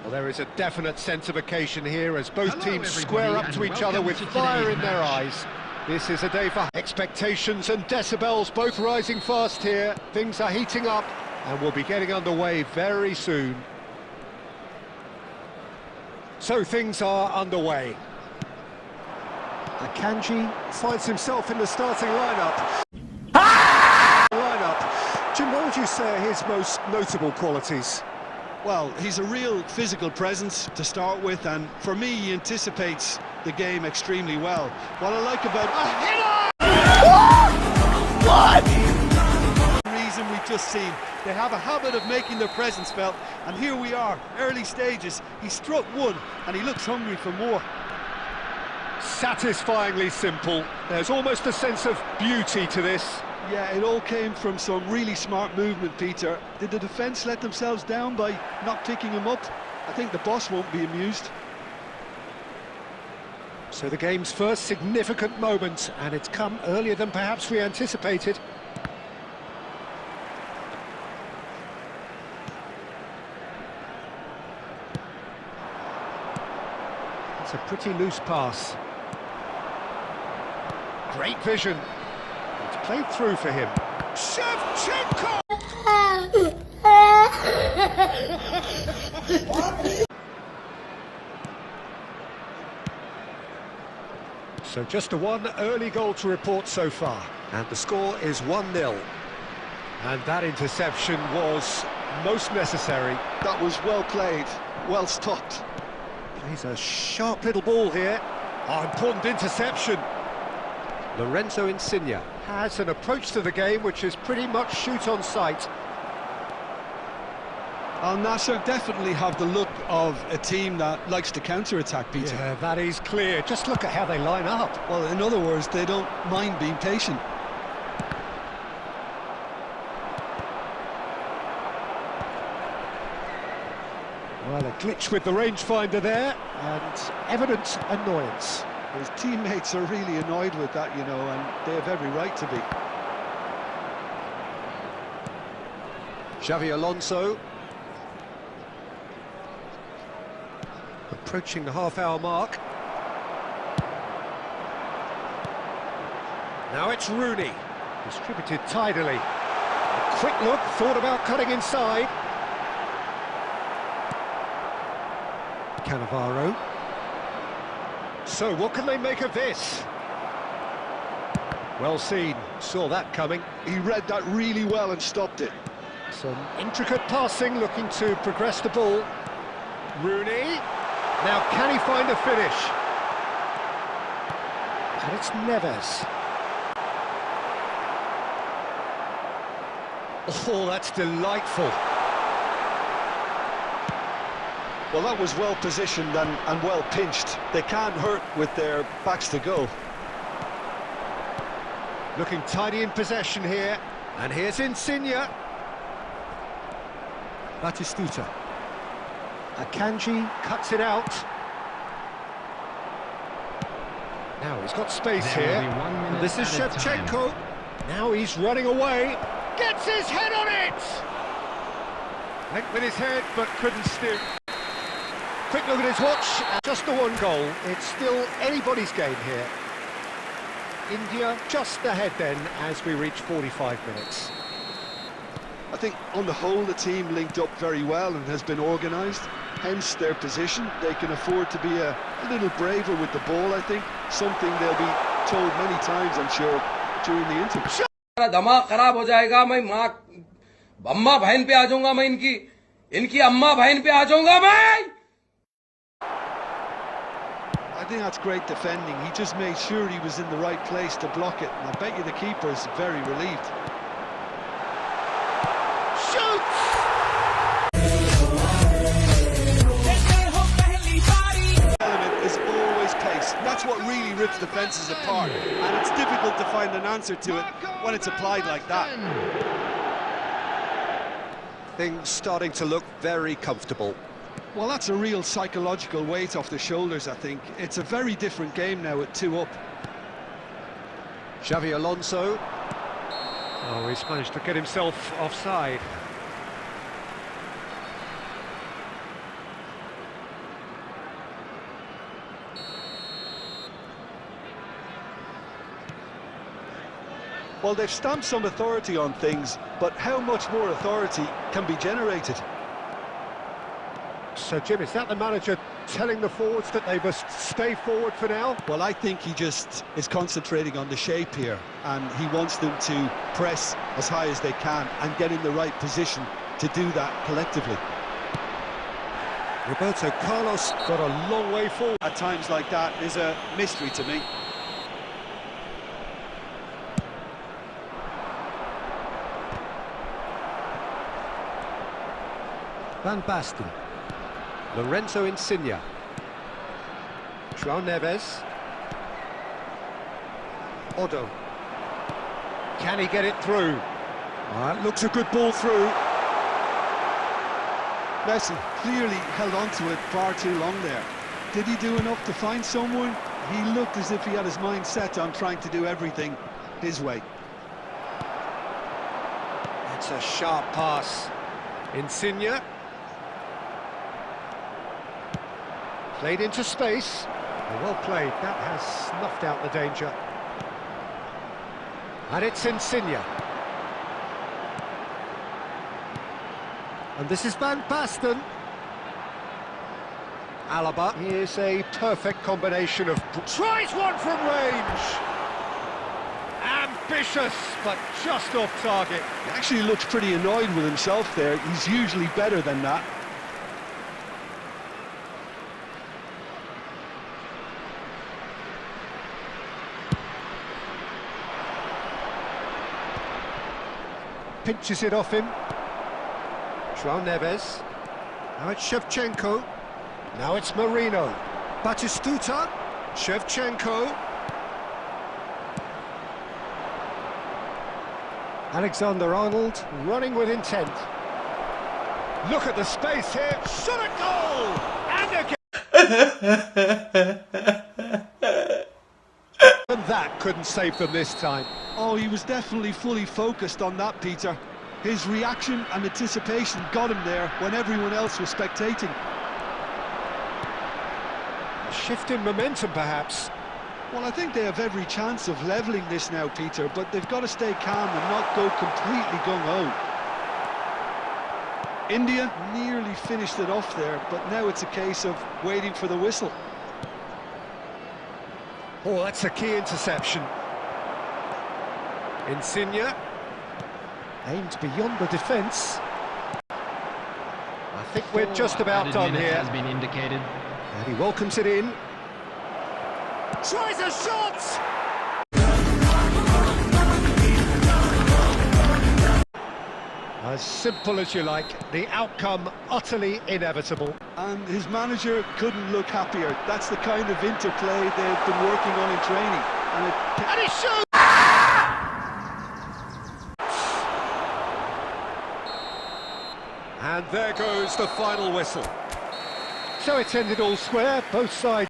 Well, there is a definite sense of occasion here as both teams square up to each other with fire in their eyes. This is a day for expectations and decibels both rising fast here. Things are heating up and we'll be getting underway very soon. So things are underway. Akanji finds himself in the starting lineup. Jim, what would you say are his most notable qualities? Well, he's a real physical presence to start with, and for me, he anticipates the game extremely well. What I like about What? the reason we've just seen, they have a habit of making their presence felt, and here we are, early stages. He struck one, and he looks hungry for more. Satisfyingly simple. There's almost a sense of beauty to this. Yeah, it all came from some really smart movement, Peter. Did the defence let themselves down by not picking him up? I think the boss won't be amused. So the game's first significant moment, and it's come earlier than perhaps we anticipated. It's a pretty loose pass. Great vision. It's played through for him. Shevchenko! So just one early goal to report so far, and the score is 1-0. And that interception was most necessary. That was well played, well stopped. Plays a sharp little ball here. Oh, important interception. Lorenzo Insigne has an approach to the game which is pretty much shoot on sight. Al Nassr definitely have the look of a team that likes to counter-attack, Peter. Yeah, that is clear. Just look at how they line up. Well, in other words, they don't mind being patient. Well, a glitch with the rangefinder there, and evident annoyance. His teammates are really annoyed with that, you know, and they have every right to be. Xavi Alonso. Approaching the half-hour mark. Now it's Rooney, distributed tidily. A quick look, thought about cutting inside. Cannavaro. So what can they make of this? Well seen, saw that coming. He read that really well and stopped it. Some intricate passing, looking to progress the ball. Rooney. Now, can he find a finish? And it's Neves. Oh, that's delightful. Well, that was well positioned and well pinched. They can't hurt with their backs to go. Looking tidy in possession here. And here's Insigne. Batistuta. Akanji cuts it out. Now he's got space here. This is Shevchenko. Now he's running away. Gets his head on it! Went with his head, but couldn't steer. Quick look at his watch. Just the one goal. It's still anybody's game here. India just ahead then as we reach 45 minutes. I think on the whole the team linked up very well and has been organised, hence their position. They can afford to be a little braver with the ball, I think, something they'll be told many times, I'm sure, during the interval. दिमाग खराब हो जाएगा, मैं माँ अम्मा बहन पे आ जाऊंगा, मैं इनकी अम्मा बहन पे आ जाऊंगा मैं. I think that's great defending. He just made sure he was in the right place to block it, and I bet you the keeper's very relieved. That's what really rips defences apart, and it's difficult to find an answer to it when it's applied like that. Things starting to look very comfortable. Well, that's a real psychological weight off the shoulders, I think. It's a very different game now at 2 up. Xavi Alonso. Oh, he's managed to get himself offside. Well, they've stamped some authority on things, but how much more authority can be generated? So, Jim, is that the manager telling the forwards that they must stay forward for now? Well, I think he just is concentrating on the shape here, and he wants them to press as high as they can and get in the right position to do that collectively. Roberto Carlos got a long way forward. At times like that is a mystery to me. Van Basten. Lorenzo Insigne. João Neves. Odo. Can he get it through? That looks a good ball through. Messi clearly held on to it far too long there. Did he do enough to find someone? He looked as if he had his mind set on trying to do everything his way. That's a sharp pass. Insigne. Played into space. Well played. That has snuffed out the danger. And it's Insigne. And this is Van Basten. Alaba. Here's a perfect combination of... Tries one from range! Ambitious, but just off target. He actually looks pretty annoyed with himself there. He's usually better than that. Pinches it off him. João Neves. Now it's Shevchenko. Now it's Marino. Batistuta. Shevchenko. Alexander-Arnold running with intent. Look at the space here. Shot a goal! And again. And that couldn't save them this time. Oh, he was definitely fully focused on that, Peter. His reaction and anticipation got him there when everyone else was spectating. A shift in momentum, perhaps. Well, I think they have every chance of levelling this now, Peter, but they've got to stay calm and not go completely gung-ho. India nearly finished it off there, but now it's a case of waiting for the whistle. Oh, that's a key interception. Insigne. Aimed beyond the defence. I think we're just about done here. Has been indicated. And he welcomes it in. Tries a shot! As simple as you like, the outcome utterly inevitable. And his manager couldn't look happier. That's the kind of interplay they've been working on in training. And he shoots! And there goes the final whistle. So it's ended all square, both sides.